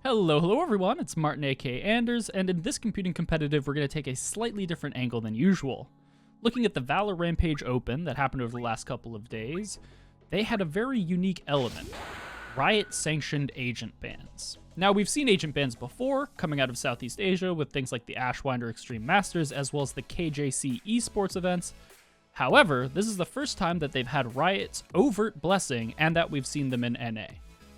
Hello everyone, it's Martin aka Anders, and in this computing competitive we're going to take a slightly different angle than usual. Looking at the VALORANTPAGE Open that happened over the last couple of days, they had a very unique element: Riot-sanctioned agent bans. Now, we've seen agent bans before, coming out of Southeast Asia with things like the Ashwinder Extreme Masters as well as the KJC esports events. However, this is the first time that they've had Riot's overt blessing and that we've seen them in NA.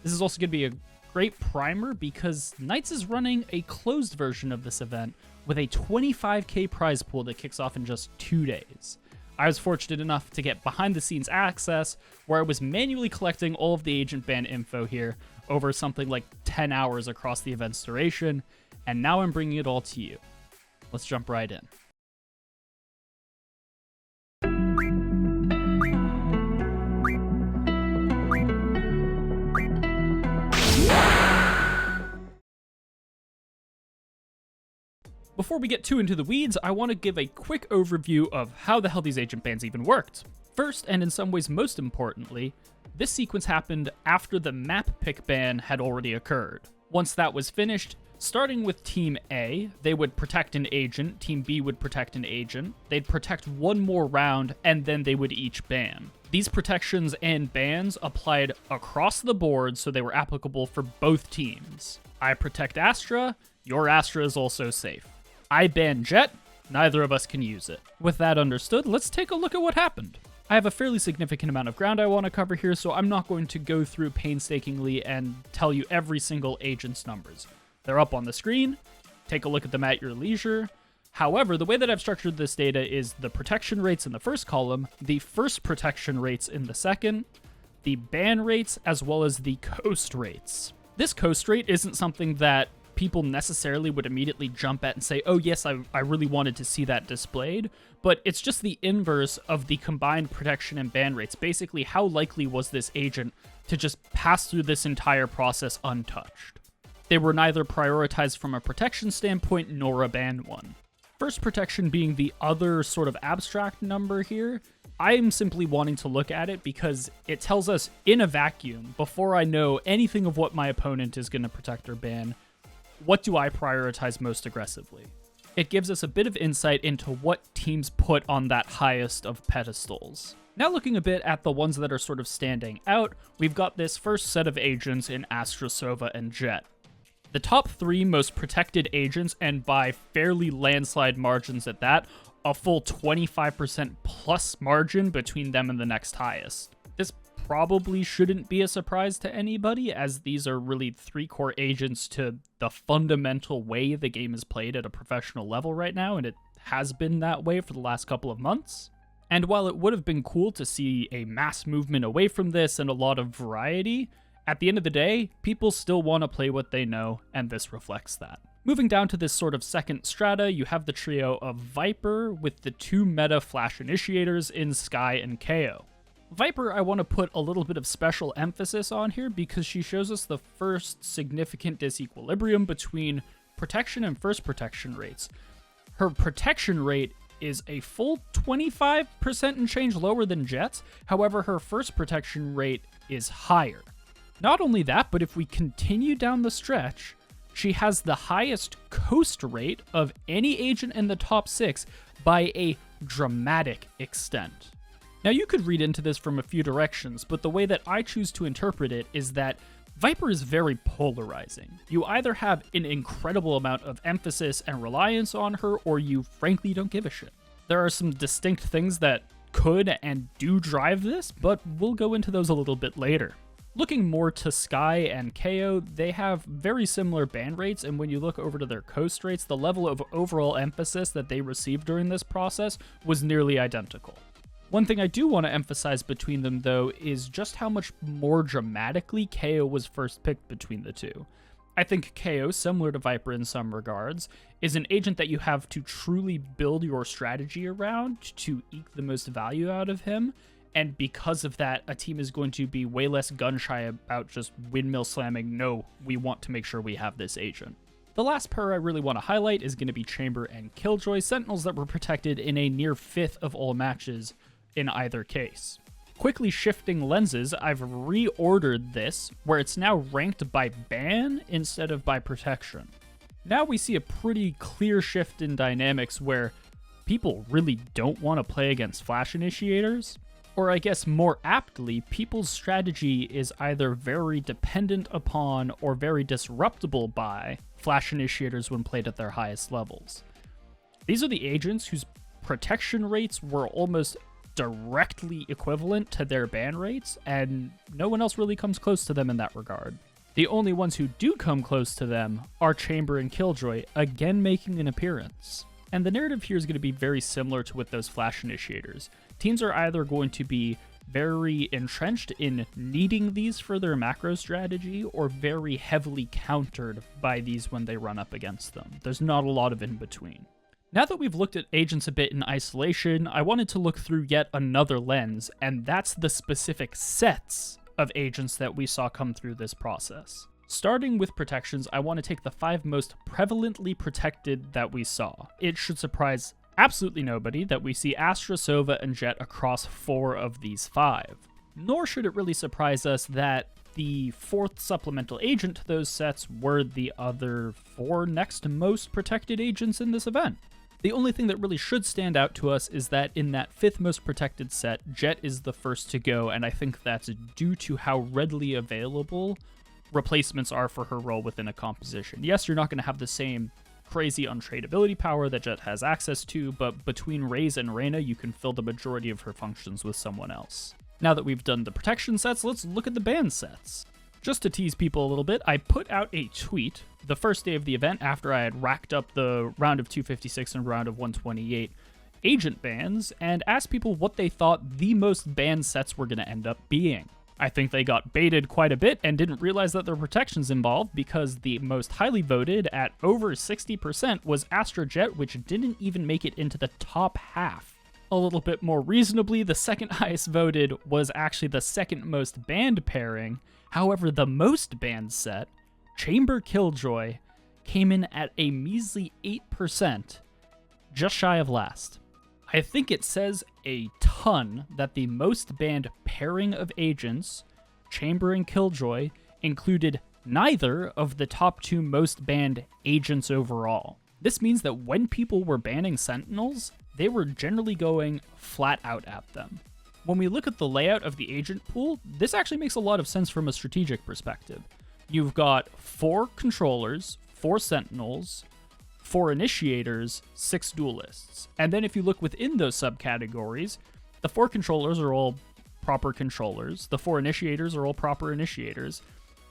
This is also going to be a great primer because Knights is running a closed version of this event with a 25k prize pool that kicks off in just 2 days. I was fortunate enough to get behind the scenes access where I was manually collecting all of the agent ban info here over something like 10 hours across the event's duration, and now I'm bringing it all to you. Let's jump right in. Before we get too into the weeds, I want to give a quick overview of how the hell these agent bans even worked. First, and in some ways most importantly, this sequence happened after the map pick ban had already occurred. Once that was finished, starting with Team A, they would protect an agent, Team B would protect an agent, they'd protect one more round, and then they would each ban. These protections and bans applied across the board, so they were applicable for both teams. I protect Astra, your Astra is also safe. I ban Jet, neither of us can use it. With that understood, let's take a look at what happened. I have a fairly significant amount of ground I want to cover here, so I'm not going to go through painstakingly and tell you every single agent's numbers. They're up on the screen, take a look at them at your leisure. However, the way that I've structured this data is the protection rates in the first column, the first protection rates in the second, the ban rates, as well as the coast rates. This coast rate isn't something that people necessarily would immediately jump at and say, oh yes, I really wanted to see that displayed, but it's just the inverse of the combined protection and ban rates. Basically, how likely was this agent to just pass through this entire process untouched? They were neither prioritized from a protection standpoint nor a ban one. First protection being the other sort of abstract number here, I'm simply wanting to look at it because it tells us in a vacuum, before I know anything of what my opponent is going to protect or ban, what do I prioritize most aggressively? It gives us a bit of insight into what teams put on that highest of pedestals. Now looking a bit at the ones that are sort of standing out, we've got this first set of agents in Astra, Sova, and Jet. The top 3 most protected agents, and by fairly landslide margins at that, a full 25% plus margin between them and the next highest. This probably shouldn't be a surprise to anybody, as these are really 3 core agents to the fundamental way the game is played at a professional level right now, and it has been that way for the last couple of months. And while it would have been cool to see a mass movement away from this and a lot of variety, at the end of the day, people still want to play what they know, and this reflects that. Moving down to this sort of second strata, you have the trio of Viper with the 2 meta flash initiators in Sky and KO. Viper, I want to put a little bit of special emphasis on here because she shows us the first significant disequilibrium between protection and first protection rates. Her protection rate is a full 25% and change lower than Jet's, however her first protection rate is higher. Not only that, but if we continue down the stretch, she has the highest coast rate of any agent in the top 6 by a dramatic extent. Now, you could read into this from a few directions, but the way that I choose to interpret it is that Viper is very polarizing. You either have an incredible amount of emphasis and reliance on her, or you frankly don't give a shit. There are some distinct things that could and do drive this, but we'll go into those a little bit later. Looking more to Sky and KO, they have very similar ban rates, and when you look over to their coast rates, the level of overall emphasis that they received during this process was nearly identical. One thing I do want to emphasize between them, though, is just how much more dramatically KO was first picked between the two. I think KO, similar to Viper in some regards, is an agent that you have to truly build your strategy around to eke the most value out of him, and because of that, a team is going to be way less gun-shy about just windmill slamming, no, we want to make sure we have this agent. The last pair I really want to highlight is going to be Chamber and Killjoy, Sentinels that were protected in a near 5th of all matches in either case. Quickly shifting lenses, I've reordered this, where it's now ranked by ban instead of by protection. Now we see a pretty clear shift in dynamics where people really don't want to play against flash initiators, or I guess more aptly, people's strategy is either very dependent upon or very disruptible by flash initiators when played at their highest levels. These are the agents whose protection rates were almost directly equivalent to their ban rates, and no one else really comes close to them in that regard. The only ones who do come close to them are Chamber and Killjoy, again making an appearance. And the narrative here is going to be very similar to with those flash initiators. Teams are either going to be very entrenched in needing these for their macro strategy, or very heavily countered by these when they run up against them. There's not a lot of in between. Now that we've looked at agents a bit in isolation, I wanted to look through yet another lens, and that's the specific sets of agents that we saw come through this process. Starting with protections, I want to take the 5 most prevalently protected that we saw. It should surprise absolutely nobody that we see Astra, Sova, and Jett across 4 of these 5. Nor should it really surprise us that the 4th supplemental agent to those sets were the other 4 next most protected agents in this event. The only thing that really should stand out to us is that in that 5th most protected set, Jett is the first to go, and I think that's due to how readily available replacements are for her role within a composition. Yes, you're not going to have the same crazy untradeability power that Jett has access to, but between Raze and Reyna, you can fill the majority of her functions with someone else. Now that we've done the protection sets, let's look at the ban sets. Just to tease people a little bit, I put out a tweet the first day of the event after I had racked up the round of 256 and round of 128 agent bans, and asked people what they thought the most banned sets were going to end up being. I think they got baited quite a bit and didn't realize that there were protections involved, because the most highly voted at over 60% was Astra Jett, which didn't even make it into the top half. A little bit more reasonably, the second highest voted was actually the second most banned pairing. However, the most banned set, Chamber Killjoy, came in at a measly 8%, just shy of last. I think it says a ton that the most banned pairing of agents, Chamber and Killjoy, included neither of the top 2 most banned agents overall. This means that when people were banning Sentinels, they were generally going flat out at them. When we look at the layout of the agent pool, this actually makes a lot of sense from a strategic perspective. You've got 4 controllers, 4 Sentinels, 4 initiators, 6 duelists. And then if you look within those subcategories, the 4 controllers are all proper controllers, the 4 initiators are all proper initiators,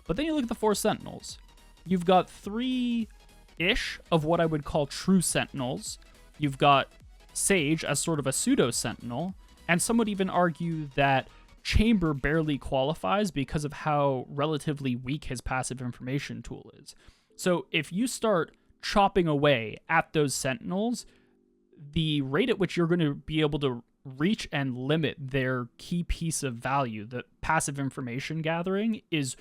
but then you look at the 4 Sentinels. You've got 3-ish of what I would call true Sentinels. You've got Sage as sort of a pseudo-Sentinel, and some would even argue that Chamber barely qualifies because of how relatively weak his passive information tool is. So if you start chopping away at those Sentinels, the rate at which you're going to be able to reach and limit their key piece of value, the passive information gathering, is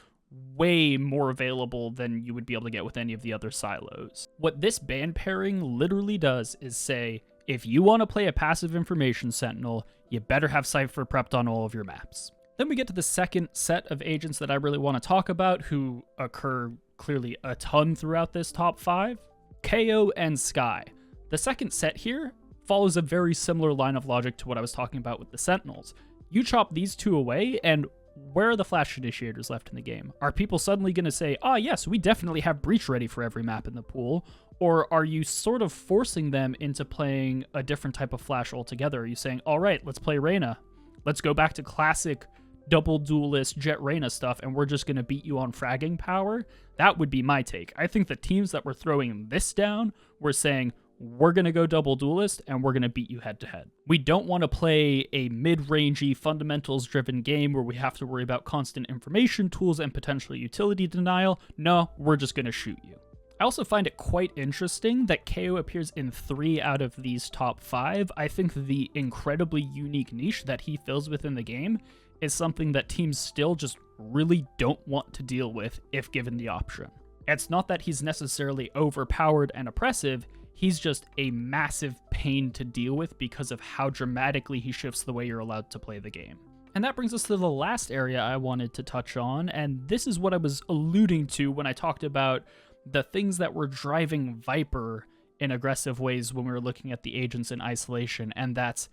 way more available than you would be able to get with any of the other silos. What this ban pairing literally does is say, if you want to play a passive information Sentinel, you better have Cypher prepped on all of your maps. Then we get to the second set of agents that I really want to talk about, who occur clearly a ton throughout this top 5, KO and Skye. The second set here follows a very similar line of logic to what I was talking about with the Sentinels. You chop these 2 away, and where are the flash initiators left in the game? Are people suddenly going to say, yes, we definitely have Breach ready for every map in the pool? Or are you sort of forcing them into playing a different type of flash altogether? Are you saying, all right, let's play Reyna. Let's go back to classic double duelist Jett Reyna stuff, and we're just going to beat you on fragging power? That would be my take. I think the teams that were throwing this down were saying, we're going to go double duelist, and we're going to beat you head-to-head. We don't want to play a mid-rangey, fundamentals-driven game where we have to worry about constant information tools and potential utility denial. No, we're just going to shoot you. I also find it quite interesting that KO appears in 3 out of these top 5. I think the incredibly unique niche that he fills within the game is something that teams still just really don't want to deal with if given the option. It's not that he's necessarily overpowered and oppressive, he's just a massive pain to deal with because of how dramatically he shifts the way you're allowed to play the game. And that brings us to the last area I wanted to touch on, and this is what I was alluding to when I talked about the things that were driving Viper in aggressive ways when we were looking at the agents in isolation, and that's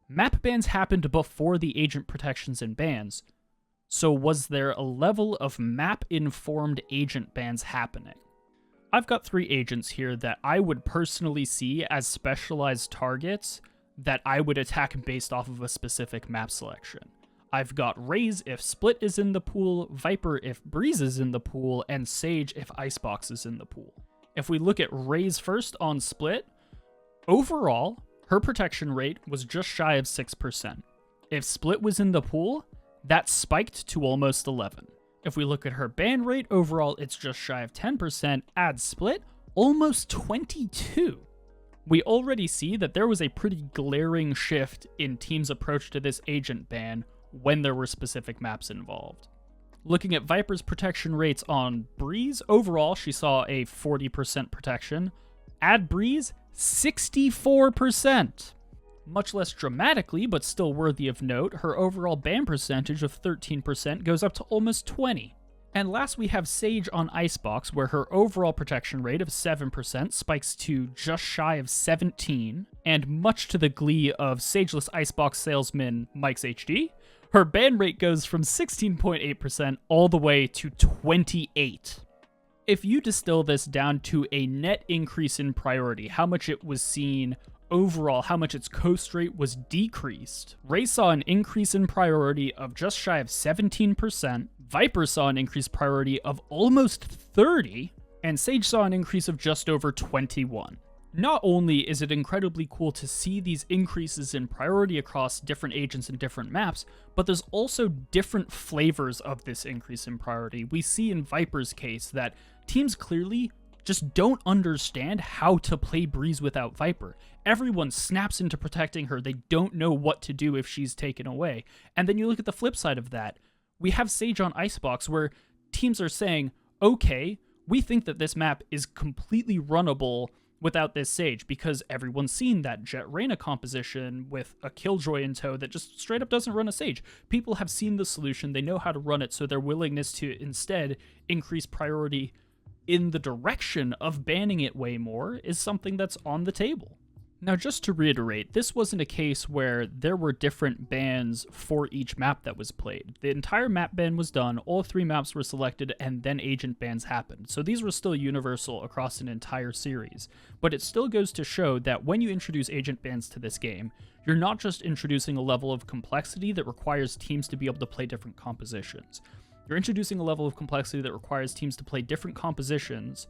map bans happened before the agent protections and bans. So was there a level of map-informed agent bans happening? I've got 3 agents here that I would personally see as specialized targets that I would attack based off of a specific map selection. I've got Raze if Split is in the pool, Viper if Breeze is in the pool, and Sage if Icebox is in the pool. If we look at Raze first on Split, overall, her protection rate was just shy of 6%. If Split was in the pool, that spiked to almost 11. If we look at her ban rate, overall it's just shy of 10%, add Split, almost 22. We already see that there was a pretty glaring shift in teams' approach to this agent ban when there were specific maps involved. Looking at Viper's protection rates on Breeze, overall she saw a 40% protection. Add Breeze, 64%. Much less dramatically, but still worthy of note, her overall ban percentage of 13% goes up to almost 20. And last we have Sage on Icebox, where her overall protection rate of 7% spikes to just shy of 17, and much to the glee of Sageless Icebox salesman Mike's HD, her ban rate goes from 16.8% all the way to 28. If you distill this down to a net increase in priority, how much it was seen overall, how much its coast rate was decreased, Raze saw an increase in priority of just shy of 17%, Viper saw an increased priority of almost 30, and Sage saw an increase of just over 21. Not only is it incredibly cool to see these increases in priority across different agents and different maps, but there's also different flavors of this increase in priority. We see in Viper's case that teams clearly just don't understand how to play Breeze without Viper. Everyone snaps into protecting her. They don't know what to do if she's taken away. And then you look at the flip side of that. We have Sage on Icebox where teams are saying, okay, we think that this map is completely runnable without this Sage, because everyone's seen that Jet Reyna composition with a Killjoy in tow that just straight up doesn't run a Sage. People have seen the solution, they know how to run it, so their willingness to instead increase priority in the direction of banning it way more is something that's on the table. Now, just to reiterate, this wasn't a case where there were different bans for each map that was played. The entire map ban was done, all 3 maps were selected, and then agent bans happened. So these were still universal across an entire series. But it still goes to show that when you introduce agent bans to this game, you're not just introducing a level of complexity that requires teams to be able to play different compositions. You're introducing a level of complexity that requires teams to play different compositions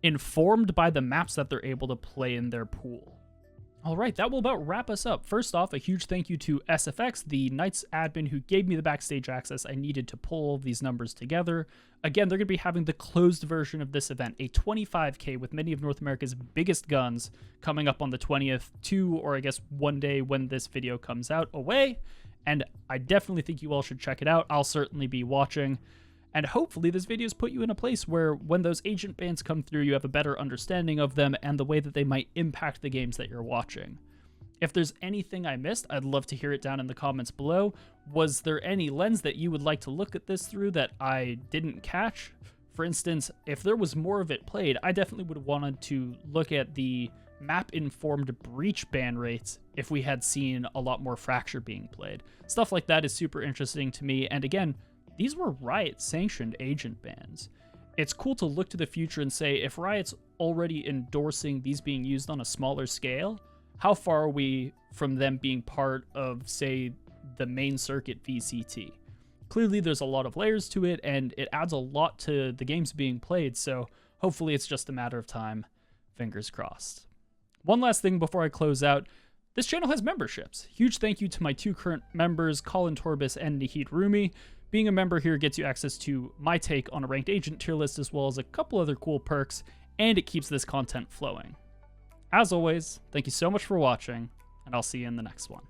informed by the maps that they're able to play in their pool. Alright, that will about wrap us up. First off, a huge thank you to SFX, the Knights admin who gave me the backstage access I needed to pull all of these numbers together. Again, they're going to be having the closed version of this event, a 25K with many of North America's biggest guns coming up on the 20th, 2 or I guess 1 day when this video comes out away. And I definitely think you all should check it out. I'll certainly be watching. And hopefully this video's put you in a place where when those agent bans come through, you have a better understanding of them and the way that they might impact the games that you're watching. If there's anything I missed, I'd love to hear it down in the comments below. Was there any lens that you would like to look at this through that I didn't catch? For instance, if there was more of it played, I definitely would have wanted to look at the map-informed breach ban rates if we had seen a lot more Fracture being played. Stuff like that is super interesting to me, and again, these were Riot-sanctioned agent bans. It's cool to look to the future and say, if Riot's already endorsing these being used on a smaller scale, how far are we from them being part of, say, the main circuit VCT? Clearly there's a lot of layers to it, and it adds a lot to the games being played, so hopefully it's just a matter of time. Fingers crossed. One last thing before I close out. This channel has memberships. Huge thank you to my 2 current members, Colin Torbis and Nahid Rumi. Being a member here gets you access to my take on a ranked agent tier list as well as a couple other cool perks, and it keeps this content flowing. As always, thank you so much for watching, and I'll see you in the next one.